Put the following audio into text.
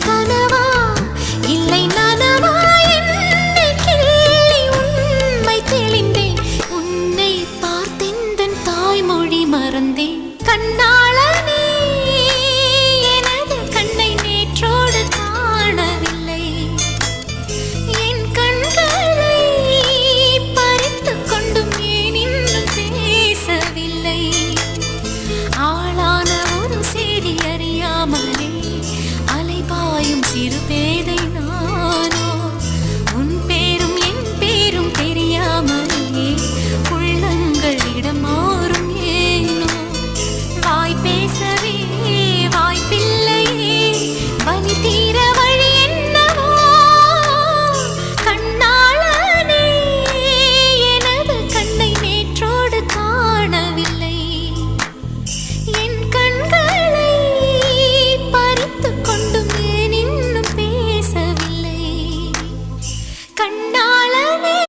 கனவா இல்லை நனவா என்னை கிள்ளி உண்மை தெளிந்தேன். உன்னை பார்த்தெந்தன் தாய்மொழி மறந்தேன். கண்ணாளனே எனது கண்ணை நேற்றோடு காணவில்லை. என் கண்களை பறித்துக் கொண்டும் ஏன் இன்னும் பேசவில்லை. ஆளான ஒரு செய்தி அறியாமலே அலைபாயும் சிறு பேதை